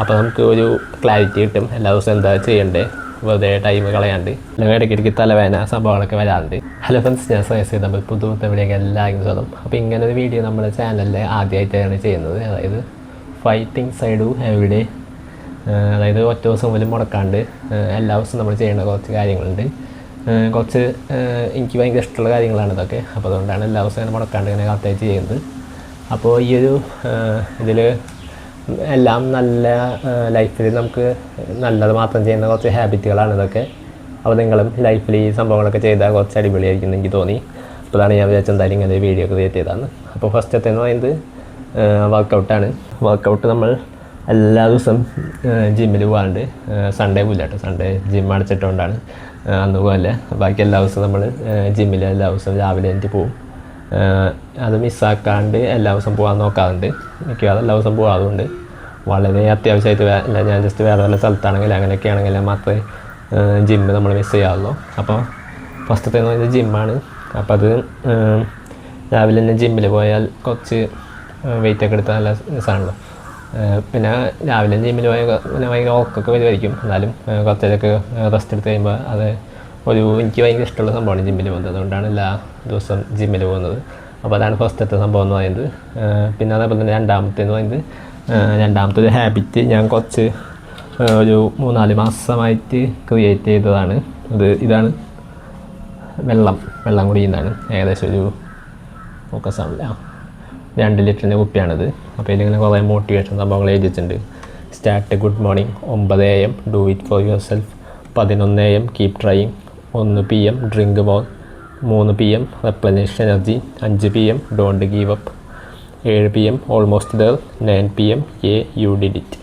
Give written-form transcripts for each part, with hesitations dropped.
അപ്പോൾ നമുക്ക് ഒരു ക്ലാരിറ്റി കിട്ടും എല്ലാ ദിവസവും എന്താ ചെയ്യണ്ടേ, വെറുതെ ടൈം കളയാണ്ട്. അല്ലെങ്കിൽ ഇടയ്ക്കിടയ്ക്ക് തലവേദന സംഭവങ്ങളൊക്കെ വരാറുണ്ട്. ഹലോ ഫ്രണ്ട്സ്, ഞാൻ സജസ്റ്റ് നമ്മൾ പുതുമുത്തവിടെയൊക്കെ എല്ലാവർക്കും സ്വാഗതം. അപ്പോൾ ഇങ്ങനെ ഒരു വീഡിയോ നമ്മുടെ ചാനലിൽ ആദ്യമായിട്ടാണ് ചെയ്യുന്നത്. അതായത് 5 things I do every day. അതായത് ഒറ്റ ദിവസം പോലും മുടക്കാണ്ട് എല്ലാ ദിവസവും നമ്മൾ ചെയ്യേണ്ട കുറച്ച് കാര്യങ്ങളുണ്ട്. കുറച്ച് എനിക്ക് ഭയങ്കര ഇഷ്ടമുള്ള കാര്യങ്ങളാണ് ഇതൊക്കെ. അപ്പോൾ അതുകൊണ്ടാണ് എല്ലാ ദിവസവും ഇങ്ങനെ മുടക്കാണ്ട് ഇങ്ങനെ കറക്റ്റായിട്ട് ചെയ്യുന്നത്. അപ്പോൾ ഈ ഒരു ഇതിൽ എല്ലാം നല്ല ലൈഫിൽ നമുക്ക് നല്ലത് മാത്രം ചെയ്യുന്ന കുറച്ച് ഹാബിറ്റുകളാണ് ഇതൊക്കെ. അപ്പോൾ നിങ്ങളും ലൈഫിൽ ഈ സംഭവങ്ങളൊക്കെ ചെയ്താൽ കുറച്ച് അടിപൊളിയായിരിക്കും എന്ന് എനിക്ക് തോന്നി. അപ്പോൾ അതാണ് ഞാൻ വിചാരിച്ചത് എന്തായാലും ഇങ്ങനെ വീഡിയോ ക്രിയേറ്റ് ചെയ്തതാണ്. അപ്പോൾ ഫസ്റ്റത്തെ എന്ന് പറയുന്നത് വർക്കൗട്ടാണ്. വർക്കൗട്ട് നമ്മൾ എല്ലാ ദിവസവും ജിമ്മിൽ പോകാറുണ്ട്. സൺഡേ പോയില്ല കേട്ടോ, സൺഡേ ജിം അടച്ചിട്ടുകൊണ്ടാണ് അന്ന് പോകല്ലേ. ബാക്കി എല്ലാ ദിവസവും നമ്മൾ ജിമ്മിൽ എല്ലാ ദിവസവും രാവിലെ എനിക്ക് പോകും. അത് മിസ്സാക്കാണ്ട് എല്ലാ ദിവസവും പോകാൻ നോക്കാറുണ്ട്. മിക്കവാറും എല്ലാ ദിവസവും പോകാറുണ്ട്. വളരെ അത്യാവശ്യമായിട്ട് അല്ല, ഞാൻ ജസ്റ്റ് വേറെ വല്ല സ്ഥലത്താണെങ്കിൽ അങ്ങനെയൊക്കെ ആണെങ്കിൽ മാത്രമേ ജിമ്മ് നമ്മൾ മിസ് ചെയ്യാറുള്ളൂ. അപ്പോൾ ഫസ്റ്റത്തെ എന്ന് പറയുന്നത് ജിമ്മാണ്. അപ്പോൾ അത് രാവിലെ തന്നെ ജിമ്മിൽ പോയാൽ കുറച്ച് വെയിറ്റൊക്കെ എടുത്താൽ നല്ല രസമാണല്ലോ. പിന്നെ രാവിലെ ജിമ്മിൽ പോയാൽ പിന്നെ ഭയങ്കര ഉറക്കമൊക്കെ വരുമായിരിക്കും. എന്നാലും കുറച്ചൊക്കെ റെസ്റ്റ് എടുത്ത് കഴിയുമ്പോൾ അത് എനിക്ക് ഭയങ്കര ഇഷ്ടമുള്ള സംഭവമാണ് ജിമ്മിൽ പോകുന്നത്. അതുകൊണ്ടാണ് എല്ലാ ദിവസവും ജിമ്മിൽ പോകുന്നത്. അപ്പോൾ അതാണ് ഫസ്റ്റത്തെ സംഭവം എന്ന് പറയുന്നത്. പിന്നെ അതേപോലെ തന്നെ രണ്ടാമത്തെ ഒരു ഹാബിറ്റ് ഞാൻ കുറച്ച് ഒരു 3-4 മാസമായിട്ട് ക്രിയേറ്റ് ചെയ്തതാണ്. ഇതാണ് വെള്ളം കുടിക്കുന്നതാണ്. ഏകദേശം ഒരു ഫോക്കസ് ആവില്ല 2 ലിറ്ററിൻ്റെ കുപ്പിയാണിത്. അപ്പോൾ ഇതിലിങ്ങനെ കുറേ മോട്ടിവേഷൻ സംഭവങ്ങൾ എഴുതി വെച്ചിട്ടുണ്ട്. Start good morning, 9 AM do it for your self, 11 AM keep trying, 1 PM drink more, 3 PM replenish energy, 5 PM don't give up, 7 PM almost there, 9 PM you did it.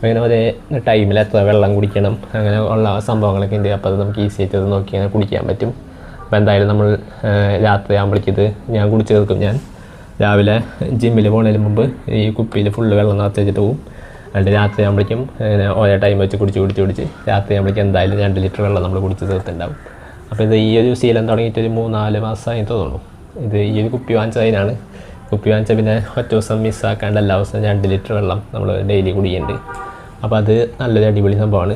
അങ്ങനെ ഒരേ ടൈമിൽ എത്ര വെള്ളം കുടിക്കണം അങ്ങനെ ഉള്ള സംഭവങ്ങളൊക്കെ ഉണ്ട്. അപ്പോൾ അത് നമുക്ക് ഈസി ആയിട്ട് നോക്കി അങ്ങനെ കുടിക്കാൻ പറ്റും. അപ്പോൾ എന്തായാലും നമ്മൾ രാത്രി ആകുമ്പോഴേക്കിത് ഞാൻ കുടിച്ച് തീർക്കും. ഞാൻ രാവിലെ ജിമ്മിൽ പോകുന്നതിന് മുമ്പ് ഈ കുപ്പിയിൽ ഫുള്ള് വെള്ളം നിറച്ച് വെച്ചിട്ട് പോകും. എന്നിട്ട് രാത്രി ആകുമ്പോഴേക്കും ഓരോ ടൈം വെച്ച് കുടിച്ച് രാത്രി ആകുമ്പോഴേക്കും എന്തായാലും 2 ലിറ്റർ വെള്ളം നമ്മൾ കുടിച്ച് തീർത്തുണ്ടാവും. അപ്പോൾ ഇത് ഈ ഒരു ശീലം തുടങ്ങിയിട്ട് ഒരു 3-4 മാസമായി തോന്നുന്നു. ഈ ഒരു കുപ്പി വാങ്ങിച്ചതിനാണ്. കുപ്പി വാങ്ങിച്ചാൽ പിന്നെ ഒറ്റ ദിവസം മിസ്സാക്കാണ്ട് എല്ലാ ദിവസവും 2 ലിറ്റർ വെള്ളം നമ്മൾ ഡെയിലി കുടിക്കുന്നുണ്ട്. അപ്പോൾ അത് നല്ലൊരു അടിപൊളി സംഭവമാണ്.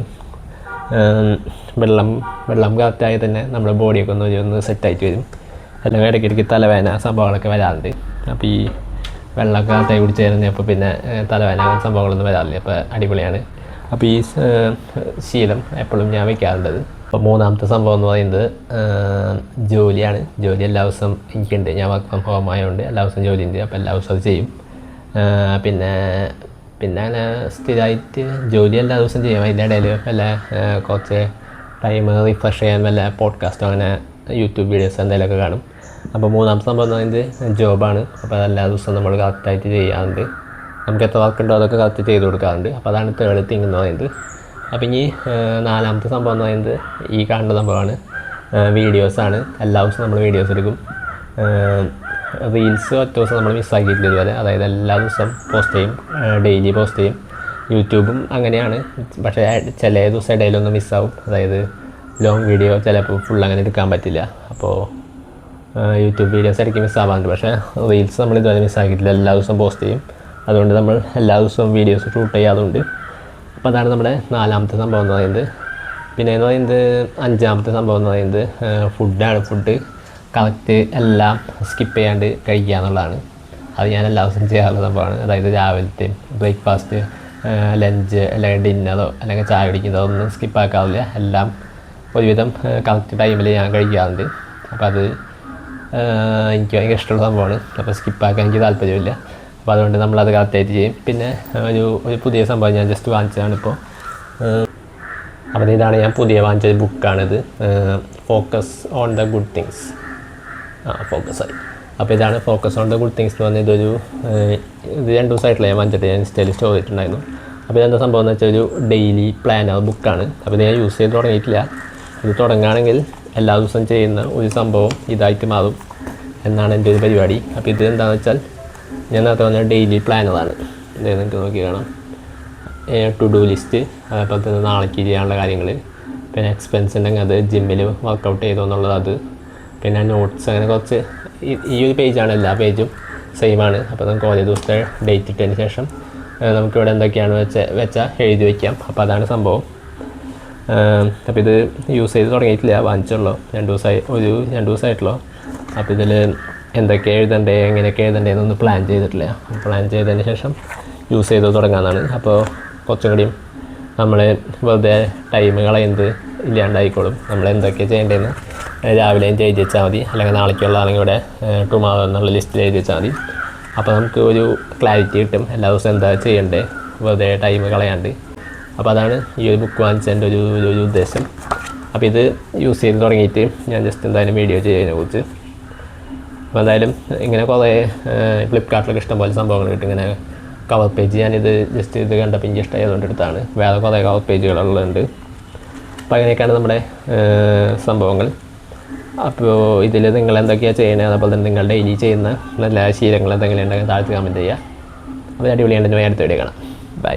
വെള്ളം കറക്റ്റായി തന്നെ നമ്മുടെ ബോഡിയൊക്കെ ഒന്ന് സെറ്റായിട്ട് വരും. അല്ലെങ്കിൽ ഇടയ്ക്കിടയ്ക്ക് തലവേദന സംഭവങ്ങളൊക്കെ വരാറുണ്ട്. അപ്പോൾ ഈ വെള്ളമൊക്കെ കറക്റ്റായി കുടിച്ച് കഴിഞ്ഞപ്പോൾ പിന്നെ തലവേദന സംഭവങ്ങളൊന്നും വരാറില്ല. അപ്പോൾ അടിപൊളിയാണ്. അപ്പോൾ ഈ ശീലം എപ്പോഴും ഞാൻ വയ്ക്കാറുണ്ടത്. അപ്പോൾ മൂന്നാമത്തെ സംഭവം എന്ന് പറയുന്നത് ജോലിയാണ്. ജോലി എല്ലാ ദിവസവും എനിക്കുണ്ട്. ഞാൻ വർക്ക് ഫ്രം ഹോം ആയതുകൊണ്ട് എല്ലാ ദിവസവും ജോലിയുണ്ട്. അപ്പോൾ എല്ലാ ദിവസവും അത് ചെയ്യും. പിന്നെ അങ്ങനെ സ്ഥിരമായിട്ട് ജോലി എല്ലാ ദിവസവും ചെയ്യും. അതിൻ്റെ ഇടയിൽ വല്ല കുറച്ച് ടൈം റിഫ്രഷ് ചെയ്യാൻ വല്ല പോഡ്കാസ്റ്റോ അങ്ങനെ യൂട്യൂബ് വീഡിയോസ് എന്തെങ്കിലുമൊക്കെ കാണും. അപ്പോൾ മൂന്നാമത്തെ സംഭവം എന്ന് പറയുന്നത് ജോബാണ്. അപ്പോൾ അതെല്ലാ ദിവസവും നമ്മൾ കറക്റ്റായിട്ട് ചെയ്യാറുണ്ട്. നമുക്ക് എത്ര വർക്ക് ഉണ്ടോ അതൊക്കെ കറക്റ്റ് ചെയ്ത് കൊടുക്കാറുണ്ട്. അപ്പോൾ അതാണ് തേർഡ് തിങ് എന്ന് പറയുന്നത്. അപ്പോൾ ഇനി 4ാമത്തെ സംഭവം എന്ന് പറയുന്നത് ഈ കാണുന്ന സംഭവമാണ്, വീഡിയോസാണ്. എല്ലാ ദിവസവും നമ്മൾ വീഡിയോസ് എടുക്കും. റീൽസ് ഒറ്റ ദിവസം നമ്മൾ മിസ്സാക്കിയിട്ടില്ല ഇതുവരെ. അതായത് എല്ലാ ദിവസവും പോസ്റ്റ് ചെയ്യും, ഡെയിലി പോസ്റ്റ് ചെയ്യും. യൂട്യൂബും അങ്ങനെയാണ്. പക്ഷേ ചില ദിവസം ഇടയിലൊന്ന് മിസ്സാവും. അതായത് ലോങ് വീഡിയോ ചിലപ്പോൾ ഫുൾ അങ്ങനെ എടുക്കാൻ പറ്റില്ല. അപ്പോൾ യൂട്യൂബ് വീഡിയോസ് ഇടയ്ക്ക് മിസ്സാവാറുണ്ട്. പക്ഷേ റീൽസ് നമ്മൾ ഇതുവരെ മിസ്സാക്കിയിട്ടില്ല, എല്ലാ ദിവസവും പോസ്റ്റ് ചെയ്യും. അതുകൊണ്ട് നമ്മൾ എല്ലാ ദിവസവും വീഡിയോസ് ഷൂട്ട് ചെയ്യാറുണ്ട്. അപ്പോൾ അതാണ് നമ്മുടെ 4ാമത്തെ സംഭവം എന്ന് പറയുന്നത്. പിന്നെ എന്ന് പറയുന്നത് 5ാമത്തെ സംഭവം എന്ന് പറയുന്നത് ഫുഡാണ്. ഫുഡ് കറക്റ്റ് എല്ലാം സ്കിപ്പ് ചെയ്യാണ്ട് കഴിക്കുക എന്നുള്ളതാണ്. അത് ഞാൻ എല്ലാ ദിവസവും ചെയ്യാറുള്ള സംഭവമാണ്. അതായത് രാവിലത്തെ ബ്രേക്ക്ഫാസ്റ്റ്, ലഞ്ച് അല്ലെങ്കിൽ ഡിന്നറോ അല്ലെങ്കിൽ ചായ കുടിക്കുന്നതോ ഒന്നും സ്കിപ്പാക്കാറില്ല. എല്ലാം ഒരുവിധം കറക്റ്റ് ടൈമിൽ ഞാൻ കഴിക്കാറുണ്ട്. അപ്പോൾ അത് എനിക്ക് ഭയങ്കര ഇഷ്ടമുള്ള സംഭവമാണ്. അപ്പോൾ സ്കിപ്പാക്കാൻ എനിക്ക് താല്പര്യമില്ല. അപ്പോൾ അതുകൊണ്ട് നമ്മളത് കറക്റ്റായിട്ട് ചെയ്യും. പിന്നെ ഒരു പുതിയ സംഭവം ഞാൻ ജസ്റ്റ് വാങ്ങിച്ചതാണ് ഇപ്പോൾ. അപ്പോൾ ഇതാണ് ഞാൻ പുതിയ വാങ്ങിച്ചൊരു ബുക്കാണിത്, focus on the good things. ഫോക്കസായി. അപ്പോൾ ഇതാണ് focus on the good things എന്ന് പറഞ്ഞാൽ ഇത് 2 ദിവസമായിട്ടുള്ള ഞാൻ വാങ്ങിച്ചിട്ട് ഞാൻ ഇൻസ്റ്റയിൽ സ്റ്റോർ ചെയ്തിട്ടുണ്ടായിരുന്നു. അപ്പോൾ ഇതെന്താ സംഭവം എന്ന് വെച്ചാൽ ഒരു ഡെയിലി പ്ലാനർ ബുക്കാണ്. അപ്പോൾ ഇത് ഞാൻ യൂസ് ചെയ്ത് തുടങ്ങിയിട്ടില്ല. ഇത് തുടങ്ങുകയാണെങ്കിൽ എല്ലാ ദിവസവും ചെയ്യുന്ന ഒരു സംഭവം ഇതായിട്ട് മാറും എന്നാണ് എൻ്റെ ഒരു പരിപാടി. അപ്പോൾ ഇത് എന്താണെന്ന് വെച്ചാൽ ഞാൻ നേരത്തെ പറഞ്ഞ ഡെയിലി പ്ലാനറാണ്. ഇത് നിങ്ങൾക്ക് നോക്കി കാണാം. ടു ഡു ലിസ്റ്റ്, അതേപോലെ തന്നെ നാളേക്ക് ചെയ്യാനുള്ള കാര്യങ്ങൾ, പിന്നെ എക്സ്പെൻസ് ഉണ്ടെങ്കിൽ അത്, ജിമ്മിൽ വർക്കൗട്ട് ചെയ്തോ എന്നുള്ളത് അത്, പിന്നെ നോട്ട്സ്, അങ്ങനെ കുറച്ച്. ഈ ഒരു പേജാണ്, എല്ലാ പേജും സെയിമാണ്. അപ്പോൾ നമുക്ക് ഓരോ ദിവസത്തെ ഡേറ്റ് ഇട്ടതിന് ശേഷം നമുക്കിവിടെ എന്തൊക്കെയാണ് വെച്ചാൽ എഴുതി വയ്ക്കാം. അപ്പോൾ അതാണ് സംഭവം. അപ്പോൾ ഇത് യൂസ് ചെയ്ത് തുടങ്ങിയിട്ടില്ല, വാങ്ങിച്ചുള്ളൂ. 2 ദിവസമായിട്ടുള്ളൂ. അപ്പോൾ ഇതിൽ എന്തൊക്കെ എഴുതണ്ടേ എങ്ങനെയൊക്കെ എഴുതണ്ടേന്നൊന്ന് പ്ലാൻ ചെയ്തിട്ടില്ല. പ്ലാൻ ചെയ്തതിന് ശേഷം യൂസ് ചെയ്ത് തുടങ്ങാമെന്നാണ്. അപ്പോൾ കുറച്ചും കൂടിയും നമ്മൾ വെറുതെ ടൈം കളയുന്നത് ഇല്ലാണ്ടായിക്കോളും. നമ്മൾ എന്തൊക്കെ ചെയ്യേണ്ടതെന്ന് രാവിലെ എഴുതി വെച്ചാൽ മതി, അല്ലെങ്കിൽ നാളേക്കുള്ള അല്ലെങ്കിൽ ഇവിടെ ടുമാറോ എന്നുള്ള ലിസ്റ്റിൽ എഴുതി വെച്ചാൽ മതി. അപ്പോൾ നമുക്ക് ഒരു ക്ലാരിറ്റി കിട്ടും എല്ലാ ദിവസവും എന്താ ചെയ്യണ്ടേ, വെറുതെ ടൈം കളയാണ്ട്. അപ്പോൾ അതാണ് ഈ ഒരു ബുക്ക് വാങ്ങിച്ചതിൻ്റെ ഒരു ഉദ്ദേശം. അപ്പോൾ ഇത് യൂസ് ചെയ്ത് തുടങ്ങിയിട്ട് ഞാൻ ജസ്റ്റ് എന്തായാലും വീഡിയോ ചെയ്യുന്നതിനെക്കുറിച്ച്. അപ്പോൾ എന്തായാലും ഇങ്ങനെ കുറേ ഫ്ലിപ്കാർട്ടിലൊക്കെ ഇഷ്ടംപോലെ സംഭവങ്ങൾ കിട്ടും. ഇങ്ങനെ കവർ പേജ് ഞാനിത് ജസ്റ്റ് ഇത് കണ്ടപ്പോൾ എനിക്ക് ഇഷ്ടമായതുകൊണ്ട് എടുത്താണ്. വേറെ കുറേ കവർ പേജുകളുണ്ട്. അപ്പോൾ അങ്ങനെയൊക്കെയാണ് നമ്മുടെ സംഭവങ്ങൾ. അപ്പോൾ ഇതിൽ നിങ്ങൾ എന്തൊക്കെയാണ് ചെയ്യുന്നത്, അതുപോലെ തന്നെ നിങ്ങൾ ഡെയിലി ചെയ്യുന്ന നല്ല ശീലങ്ങൾ എന്തെങ്കിലും ഉണ്ടെങ്കിൽ താഴത്ത് കമൻറ്റ് ചെയ്യുക. അപ്പോൾ അടിപൊളിയായിട്ട് അടുത്ത വീഡിയോ കാണാം. ബൈ.